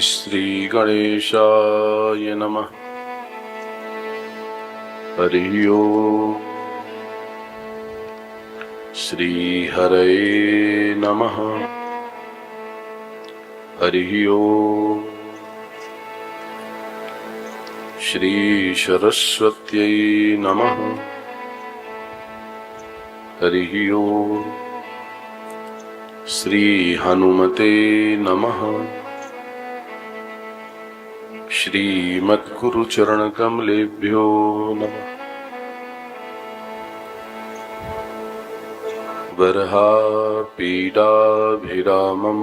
श्री गणेशाय नमः। हरि ओम। श्री हरये नमः। हरि ओम। श्री सरस्वत्यै नमः। हरि ओम। श्री हनुमते नमः। श्रीमद्गुरुचरणकमलेभ्यो नमः। वरहापीडाभिरामं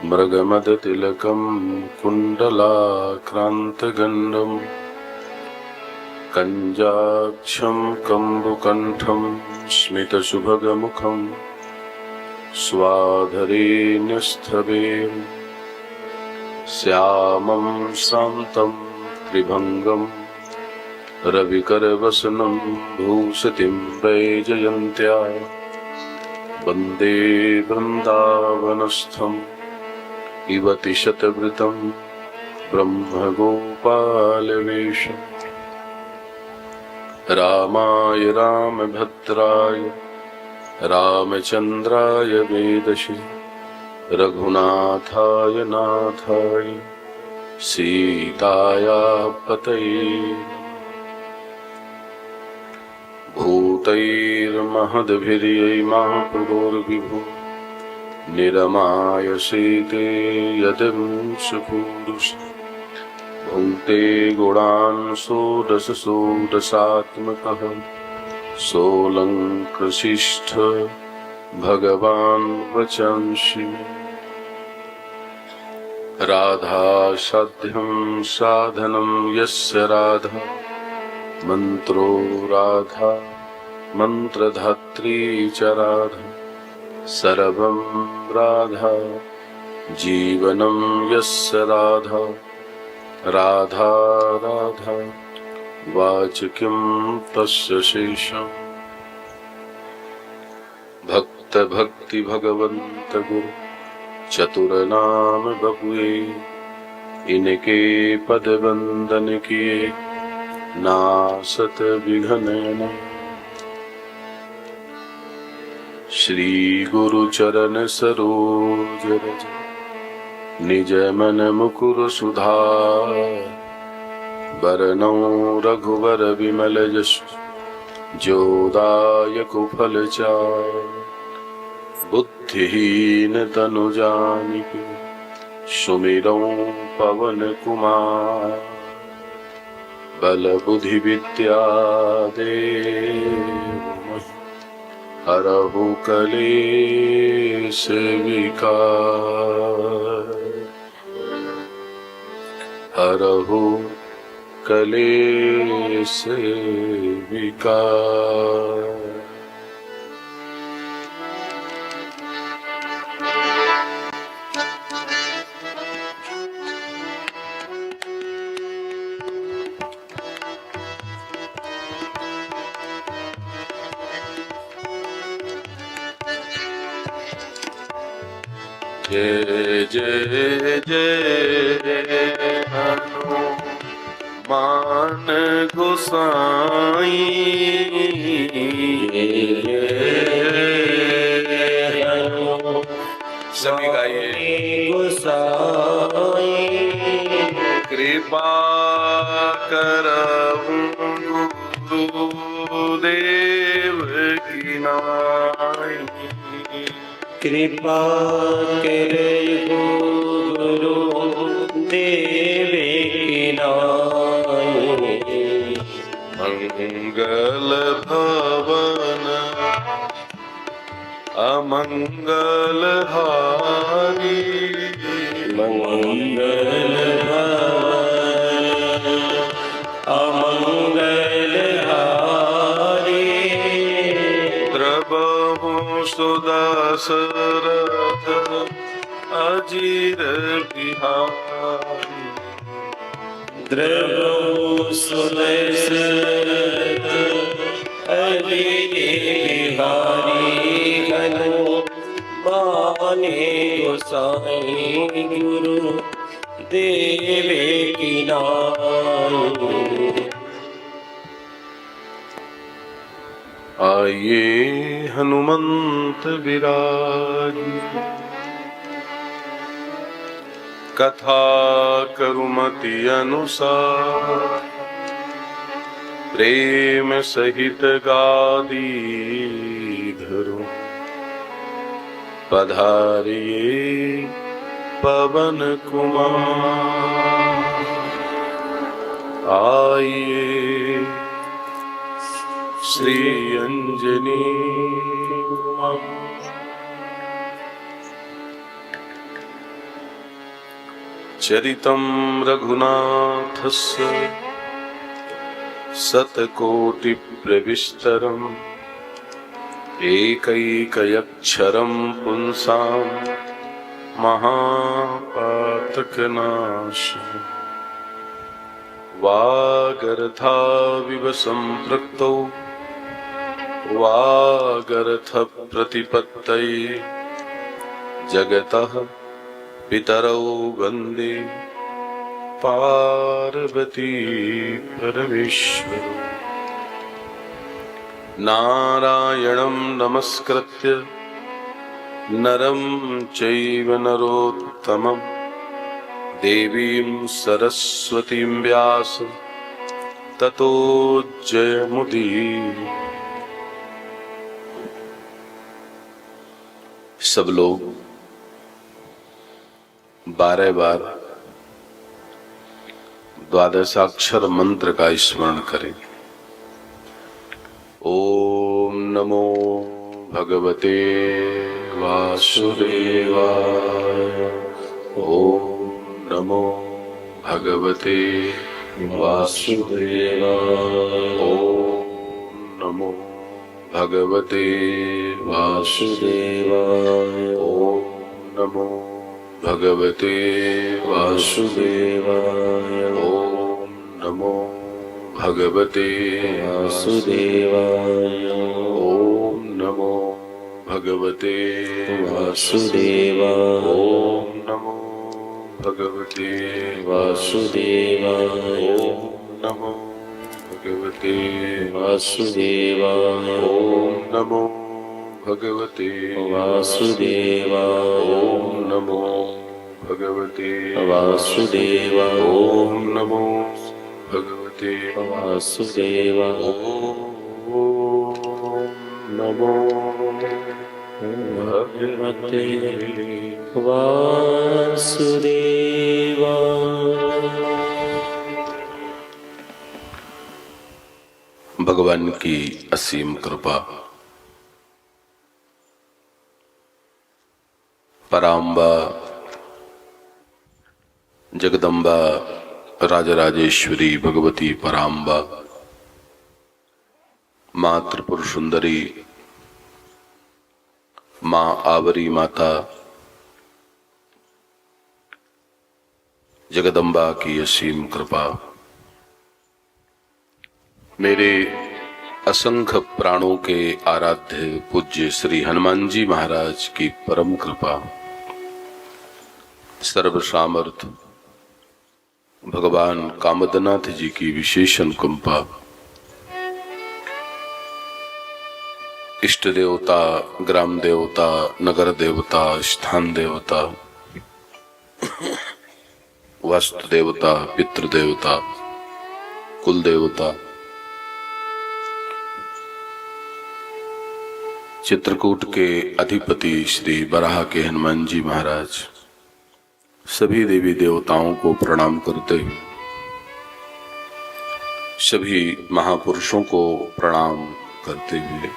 मृगमदतिलकं कुण्डलाक्रान्तगण्डं कञ्जाक्षं कम्बुकण्ठं स्मितसुभगमुखं स्वाधरे न्यस्तवेम श्यामं शान्तं त्रिभङ्गं रविकरवसनं भूषितिं वैजयन्त्या वन्दे वृन्दावनस्थं इवति शतवृतं ब्रह्मगोपालवेशम्। रामाय रामभद्राय रामचन्द्राय वेदसे रघुनाथाय नाथाय सीताया पतये। भूतैर्महद्भिर्यैमापुरोर्विभु निरमाय सीते यदंशपूरुष भुङ्क्ते गुणान् षोडश षोडशात्मकः सोऽलङ्कृशिष्ठ भगवान् वचंसि राधा साध्यं साधनं यस्य राधा मंत्रो राधा मंत्रधात्री च राधा सर्वं राधा जीवनं यस्य राधा राधा राधा वाचकिं तस्य शेषम्। भक्त भक्ति भगवंत गुरु चतुर नाम बपुए इनके पद वंदन किए नासत विघ्न। श्री गुरु चरण सरोज रज निज मन मुकुर सुधार बरनौ रघुवर विमल जसु जोदायक फलचार। बुद्धिहीन तनु जानिके सुमिरौ पवन कुमार बल बुद्धि विद्या देव हरहु कलेश विकार। हरहु कलेश विकार। जय जय जय हनुमान गोसाई। सभी गाइए गोसाई। कृपा करहु गुरुदेव की नाई। कृपा करे गुरु देव की नाई। मंगल भवन अमंगल हारी। मंगल भवन अमंगल हारी। द्रवहु सुदशरथ अजीर बिहारी। द्रवहु सुदशरथ अजीर बिहारी। हनुमान माने गोसाई गुरु देवे की नाई। आइए हनुमंत विराज, कथा करुमति अनुसार, प्रेम सहित गादी धरो। पधारिए पवन कुमार, आइए श्री अंजनी कुमार। चरितं रघुनाथस्य शतकोटिप्रविस्तरम्, एकैकयक्षरं पुंसां महापातकनाशम्। वागर्थाविव सम्पृक्तौ वागर्थप्रतिपत्तये, जगतः पितरौ वन्दे पार्वती परमेश्वरौ। नारायणं नमस्कृत्य नरं चैव नरोत्तमं, देवीं सरस्वतीं व्यासं ततो जयमुदीरये। सब लोग 12 बार द्वादशाक्षर मंत्र का स्मरण करें। ओम नमो भगवते वासुदेवाय, ओम नमो भगवते वासुदेवाय, ओम नमो भगवते वासुदेवाय, ओम नमो भगवते वासुदेवाय, ओम नमो भगवते वासुदेवाय, ओम नमो भगवते वासुदेवाय, ओम नमो भगवते वासुदेवाय, ओम नमो भगवते वासुदेवाय, ओम नमो भगवते वासुदेवाय, ओम नमो भगवते वासुदेवाय, ओम नमो भगवते वासुदेवाय, ओम नमो भगवते वासुदेवाय। भगवान की असीम कृपा, पराम्बा जगदम्बा राजराजेश्वरी भगवती पराम्बा, माँ त्रिपुर सुंदरी, माँ आवरी माता, जगदम्बा की असीम कृपा, मेरे असंख्य प्राणों के आराध्य पूज्य श्री हनुमान जी महाराज की परम कृपा, सर्व सामर्थ भगवान कामदनाथ जी की विशेष अनुकंपा, इष्ट देवता, ग्राम देवता, नगर देवता, स्थान देवता, वास्तु देवता, पितृ देवता, कुल देवता, चित्रकूट के अधिपति श्री बराह के हनुमान जी महाराज, सभी देवी देवताओं को प्रणाम करते हुए, सभी महापुरुषों को प्रणाम करते हुए,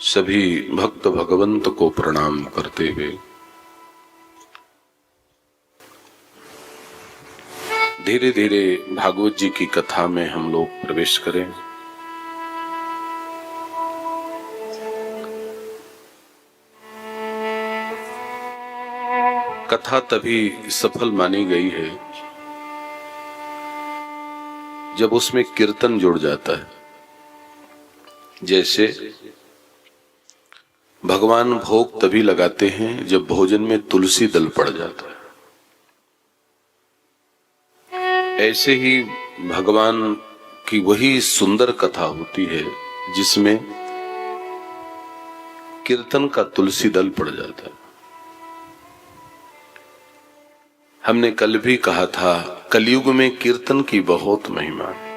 सभी भक्त भगवंत को प्रणाम करते हुए, धीरे धीरे भागवत जी की कथा में हम लोग प्रवेश करें। कथा तभी सफल मानी गई है जब उसमें कीर्तन जुड़ जाता है। जैसे भगवान भोग तभी लगाते हैं जब भोजन में तुलसी दल पड़ जाता है। ऐसे ही भगवान की वही सुंदर कथा होती है जिसमें कीर्तन का तुलसी दल पड़ जाता है। हमने कल भी कहा था, कलयुग में कीर्तन की बहुत महिमा है।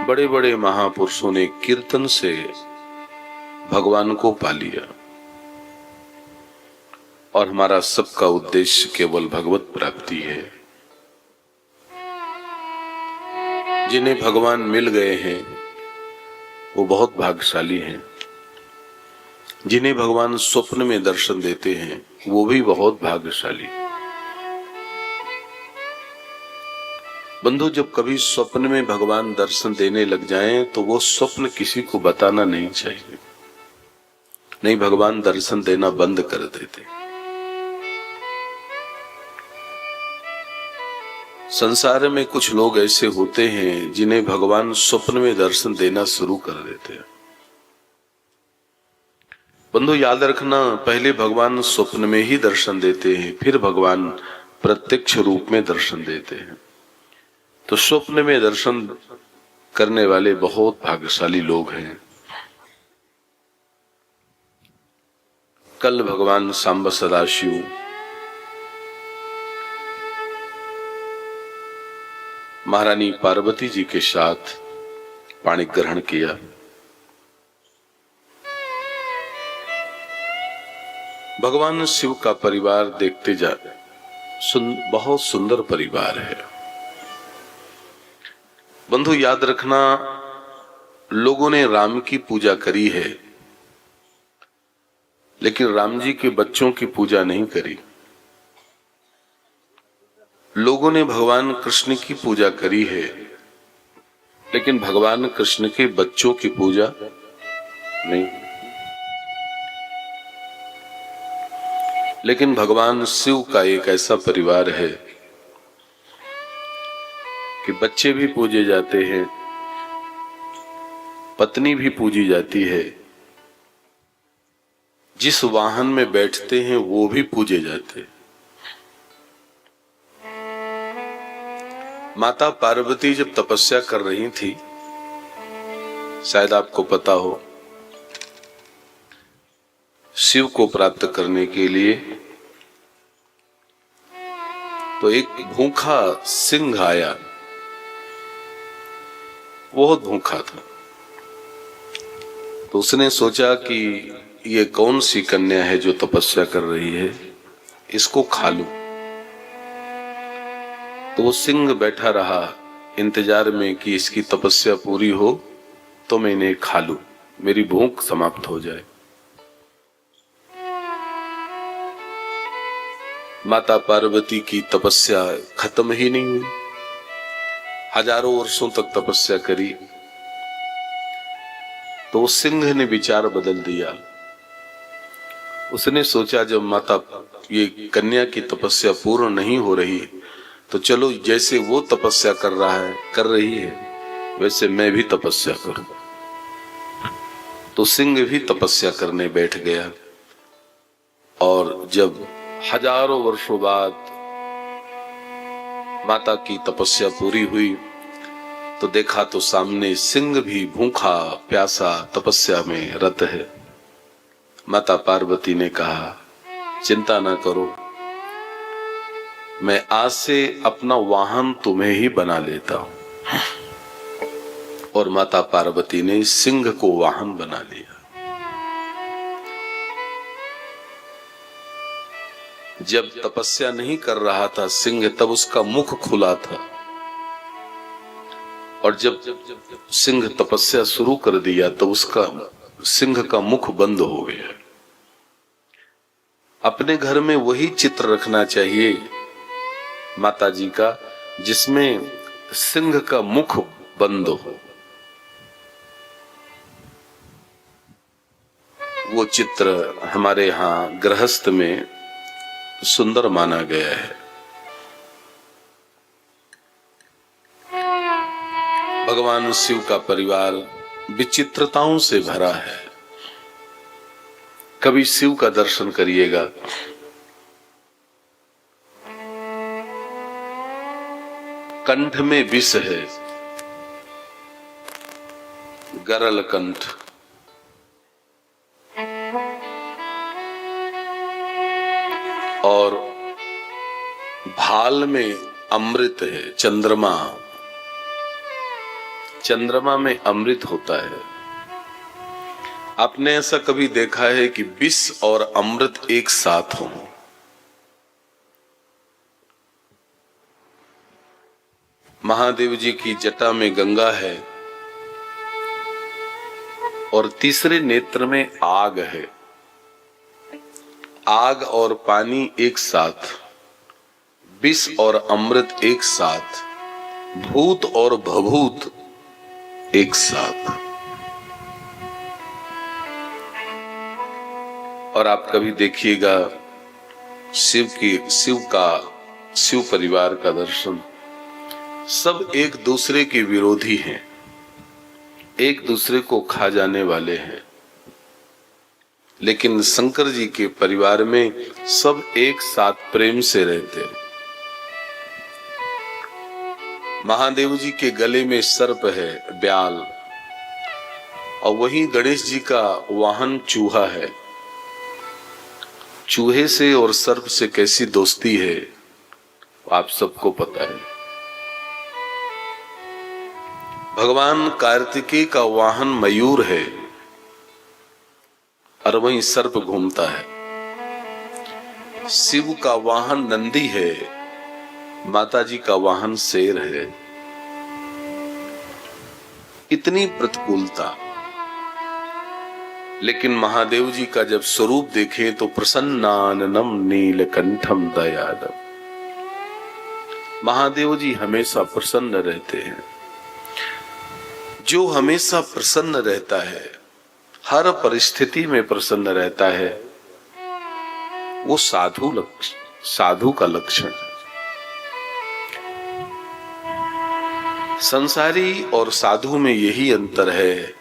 बड़े बड़े महापुरुषों ने कीर्तन से भगवान को पा लिया और हमारा सबका उद्देश्य केवल भगवत प्राप्ति है। जिन्हें भगवान मिल गए हैं वो बहुत भाग्यशाली हैं। जिन्हें भगवान स्वप्न में दर्शन देते हैं वो भी बहुत भाग्यशाली। बंधु, जब कभी स्वप्न में भगवान दर्शन देने लग जाएं तो वो स्वप्न किसी को बताना नहीं चाहिए, नहीं भगवान दर्शन देना बंद कर देते। संसार में कुछ लोग ऐसे होते हैं जिन्हें भगवान स्वप्न में दर्शन देना शुरू कर देते हैं। बंधु याद रखना, पहले भगवान स्वप्न में ही दर्शन देते हैं, फिर भगवान प्रत्यक्ष रूप में दर्शन देते हैं। तो स्वप्न में दर्शन करने वाले बहुत भाग्यशाली लोग हैं। कल भगवान सांब सदाशिव महारानी पार्वती जी के साथ पाणी ग्रहण किया। भगवान शिव का परिवार देखते जा बहुत सुंदर परिवार है। बंधु याद रखना, लोगों ने राम की पूजा करी है लेकिन राम जी के बच्चों की पूजा नहीं करी। लोगों ने भगवान कृष्ण की पूजा करी है लेकिन भगवान कृष्ण के बच्चों की पूजा नहीं। लेकिन भगवान शिव का एक ऐसा परिवार है कि बच्चे भी पूजे जाते हैं, पत्नी भी पूजी जाती है, जिस वाहन में बैठते हैं वो भी पूजे जाते हैं। माता पार्वती जब तपस्या कर रही थी, शायद आपको पता हो, शिव को प्राप्त करने के लिए, तो एक भूखा सिंह आया, बहुत भूखा था। तो उसने सोचा कि ये कौन सी कन्या है जो तपस्या कर रही है, इसको खा लूं। तो वो सिंह बैठा रहा इंतजार में कि इसकी तपस्या पूरी हो तो मैं इन्हें खा लूं, मेरी भूख समाप्त हो जाए। माता पार्वती की तपस्या खत्म ही नहीं हुई, हजारों वर्षों तक तपस्या करी। तो सिंह ने विचार बदल दिया। उसने सोचा जब माता ये कन्या की तपस्या पूर्ण नहीं हो रही तो चलो जैसे वो तपस्या कर रही है वैसे मैं भी तपस्या करूं। तो सिंह भी तपस्या करने बैठ गया और जब हजारों वर्षों बाद माता की तपस्या पूरी हुई तो देखा तो सामने सिंह भी भूखा प्यासा तपस्या में रत है। माता पार्वती ने कहा, चिंता ना करो, मैं आज से अपना वाहन तुम्हें ही बना लेता हूं। और माता पार्वती ने सिंह को वाहन बना लिया। जब तपस्या नहीं कर रहा था सिंह, तब उसका मुख खुला था, और जब सिंह तपस्या शुरू कर दिया तो उसका सिंह का मुख बंद हो गया। अपने घर में वही चित्र रखना चाहिए माता जी का जिसमें सिंह का मुख बंद हो। वो चित्र हमारे यहाँ गृहस्थ में सुंदर माना गया है। भगवान शिव का परिवार विचित्रताओं से भरा है। कभी शिव का दर्शन करिएगा। कंठ में विष है, गरल कंठ, और भाल में अमृत है, चंद्रमा, चंद्रमा में अमृत होता है। आपने ऐसा कभी देखा है कि विष और अमृत एक साथ हो? महादेव जी की जटा में गंगा है और तीसरे नेत्र में आग है। आग और पानी एक साथ, विष और अमृत एक साथ, भूत और भभूत एक साथ। और आप कभी देखिएगा शिव परिवार का दर्शन, सब एक दूसरे के विरोधी हैं, एक दूसरे को खा जाने वाले हैं, लेकिन शंकर जी के परिवार में सब एक साथ प्रेम से रहते हैं। महादेव जी के गले में सर्प है, ब्याल, और वहीं गणेश जी का वाहन चूहा है। चूहे से और सर्प से कैसी दोस्ती है आप सबको पता है। भगवान कार्तिकेय का वाहन मयूर है और वहीं सर्प घूमता है। शिव का वाहन नंदी है, माता जी का वाहन शेर है। इतनी प्रतिकूलता, लेकिन महादेव जी का जब स्वरूप देखें तो प्रसन्नाननम नीलकंठम दयालम। महादेव जी हमेशा प्रसन्न रहते हैं। जो हमेशा प्रसन्न रहता है, हर परिस्थिति में प्रसन्न रहता है, वो साधु का लक्षण है। संसारी और साधु में यही अंतर है।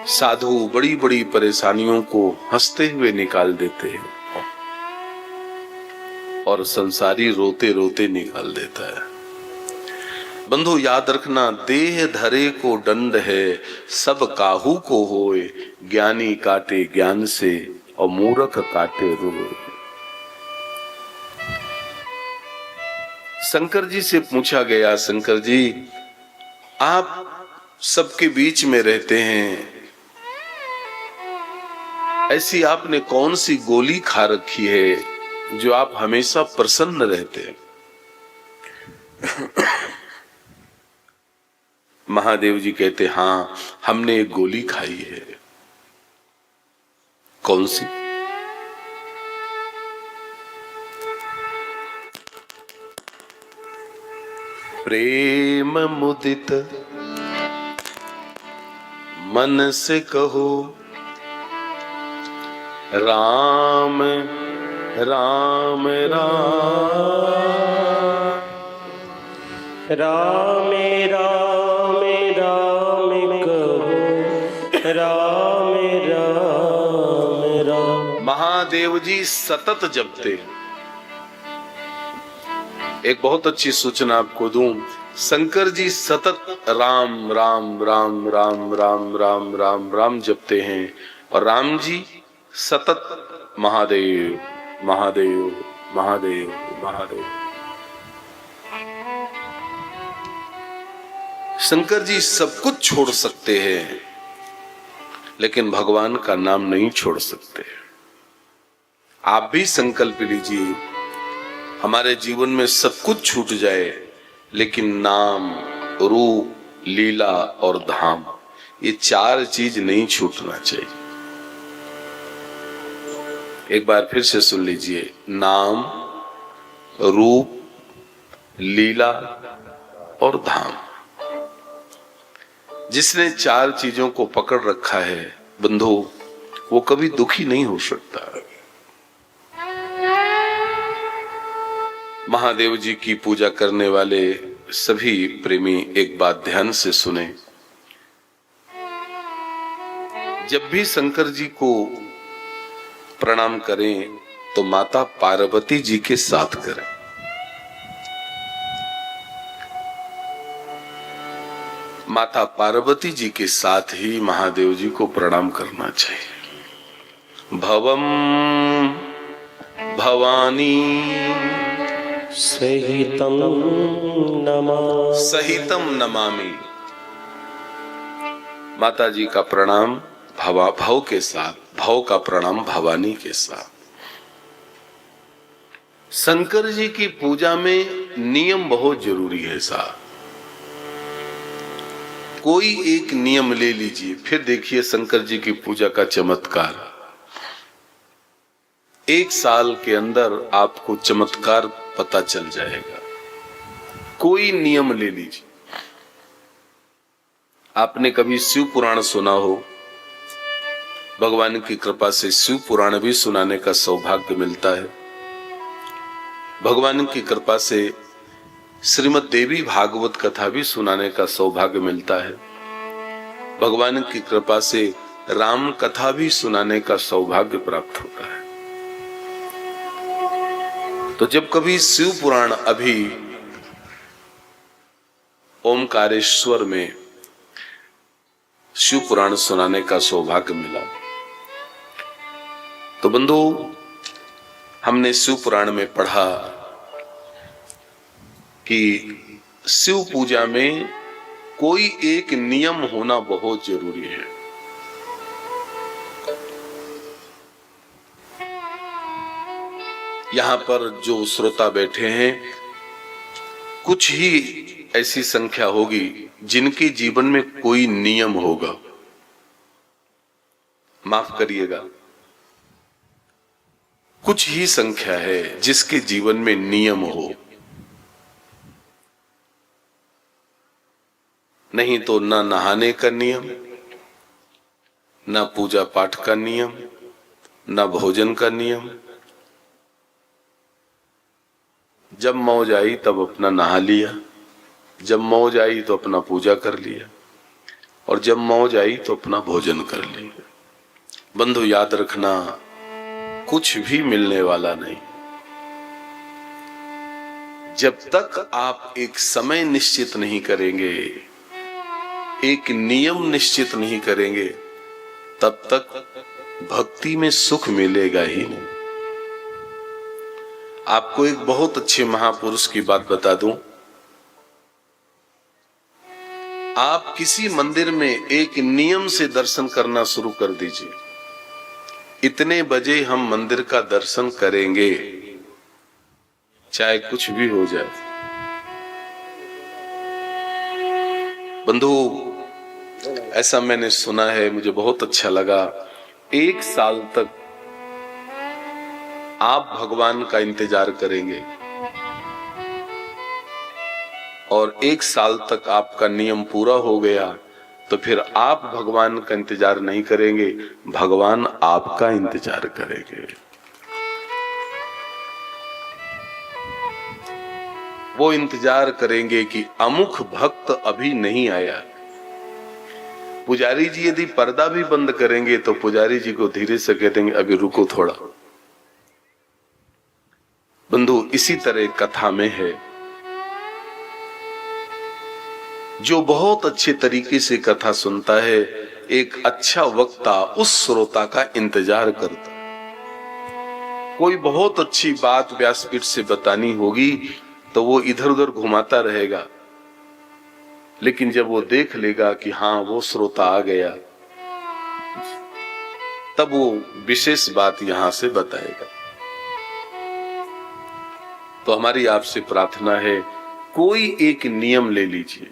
साधु बड़ी बड़ी परेशानियों को हंसते हुए निकाल देते हैं और संसारी रोते रोते निकाल देता है। बंधु याद रखना, देह धरे को दंड है, सब काहू को होए, ज्ञानी काटे ज्ञान से और मूर्ख काटे रोए। शंकर जी से पूछा गया, शंकर जी आप सबके बीच में रहते हैं, ऐसी आपने कौन सी गोली खा रखी है जो आप हमेशा प्रसन्न रहते हैं? महादेव जी कहते, हाँ हमने एक गोली खाई है। कौन सी? प्रेम मुदित मन से कहो, राम राम राम, राम राम राम कहो, राम राम राम। महादेव जी सतत जपते। एक बहुत अच्छी सूचना आपको दूं, शंकर जी सतत राम राम राम राम राम राम राम राम जपते हैं, और राम जी सतत महादेव महादेव महादेव महादेव। शंकर जी सब कुछ छोड़ सकते हैं, लेकिन भगवान का नाम नहीं छोड़ सकते। आप भी संकल्प लीजिए, हमारे जीवन में सब कुछ छूट जाए, लेकिन नाम, रूप, लीला और धाम, ये चार चीज नहीं छूटना चाहिए। एक बार फिर से सुन लीजिए, नाम, रूप, लीला और धाम। जिसने चार चीजों को पकड़ रखा है बंधु, वो कभी दुखी नहीं हो सकता। महादेव जी की पूजा करने वाले सभी प्रेमी एक बात ध्यान से सुने। जब भी शंकर जी को प्रणाम करें तो माता पार्वती जी के साथ करें। माता पार्वती जी के साथ ही महादेव जी को प्रणाम करना चाहिए। भवम भवानी सहितं नमामि। माता जी का प्रणाम भव के साथ, भव का प्रणाम भवानी के साथ। शंकर जी की पूजा में नियम बहुत जरूरी है साहब। कोई एक नियम ले लीजिए, फिर देखिए शंकर जी की पूजा का चमत्कार। एक साल के अंदर आपको चमत्कार पता चल जाएगा। कोई नियम ले लीजिए। आपने कभी शिव पुराण सुना हो? भगवान की कृपा से शिव पुराण भी सुनाने का सौभाग्य मिलता है। भगवान की कृपा से श्रीमद् देवी भागवत कथा भी सुनाने का सौभाग्य मिलता है। भगवान की कृपा से राम कथा भी सुनाने का सौभाग्य प्राप्त होता है। तो जब कभी शिव पुराण अभी ओमकारेश्वर में शिव पुराण सुनाने का सौभाग्य मिला, तो बंधु हमने शिव पुराण में पढ़ा कि शिव पूजा में कोई एक नियम होना बहुत जरूरी है। यहां पर जो श्रोता बैठे हैं, कुछ ही ऐसी संख्या होगी जिनके जीवन में कोई नियम होगा। माफ करिएगा, कुछ ही संख्या है जिसके जीवन में नियम हो। नहीं तो ना नहाने का नियम, ना पूजा पाठ का नियम, ना भोजन का नियम। जब मौज आई तब अपना नहा लिया, जब मौज आई तो अपना पूजा कर लिया, और जब मौज आई तो अपना भोजन कर लिया। बंधु याद रखना, कुछ भी मिलने वाला नहीं। जब तक आप एक समय निश्चित नहीं करेंगे, एक नियम निश्चित नहीं करेंगे, तब तक भक्ति में सुख मिलेगा ही नहीं। आपको एक बहुत अच्छे महापुरुष की बात बता दूं। आप किसी मंदिर में एक नियम से दर्शन करना शुरू कर दीजिए। इतने बजे हम मंदिर का दर्शन करेंगे, चाहे कुछ भी हो जाए। बंधु, ऐसा मैंने सुना है, मुझे बहुत अच्छा लगा। 1 साल तक आप भगवान का इंतजार करेंगे और 1 साल तक आपका नियम पूरा हो गया तो फिर आप भगवान का इंतजार नहीं करेंगे, भगवान आपका इंतजार करेंगे। वो इंतजार करेंगे कि अमुक भक्त अभी नहीं आया। पुजारी जी यदि पर्दा भी बंद करेंगे तो पुजारी जी को धीरे से कह देंगे अभी रुको थोड़ा। बंधु, इसी तरह कथा में है, जो बहुत अच्छे तरीके से कथा सुनता है, एक अच्छा वक्ता उस श्रोता का इंतजार करता है। कोई बहुत अच्छी बात व्यासपीठ से बतानी होगी तो वो इधर उधर घुमाता रहेगा, लेकिन जब वो देख लेगा कि हाँ वो श्रोता आ गया, तब वो विशेष बात यहां से बताएगा। तो हमारी आपसे प्रार्थना है, कोई एक नियम ले लीजिए।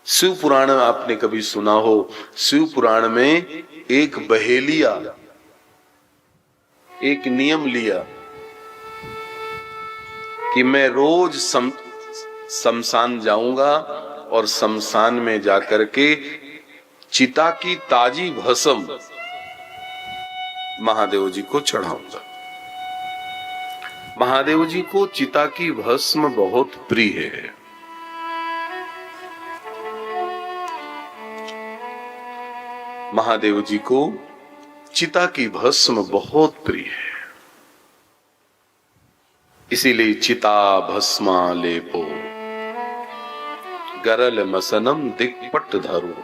शिव पुराण आपने कभी सुना हो? शिव पुराण में एक बहेलिया एक नियम लिया कि मैं रोज शमशान जाऊंगा और शमशान में जाकर के चिता की ताजी भस्म महादेव जी को चढ़ाऊंगा। महादेव जी को चिता की भस्म बहुत प्रिय है। महादेव जी को चिता की भस्म बहुत प्रिय है, इसीलिए चिता भस्मा लेपो गरल मसनम दिक्पट धरो।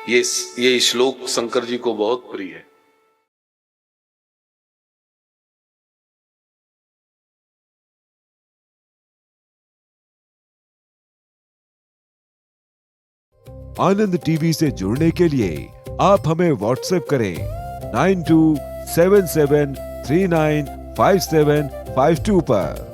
ये श्लोक शंकर जी को बहुत प्रिय है। आनंद टीवी से जुड़ने के लिए आप हमें व्हाट्सएप करें 9277395752 पर।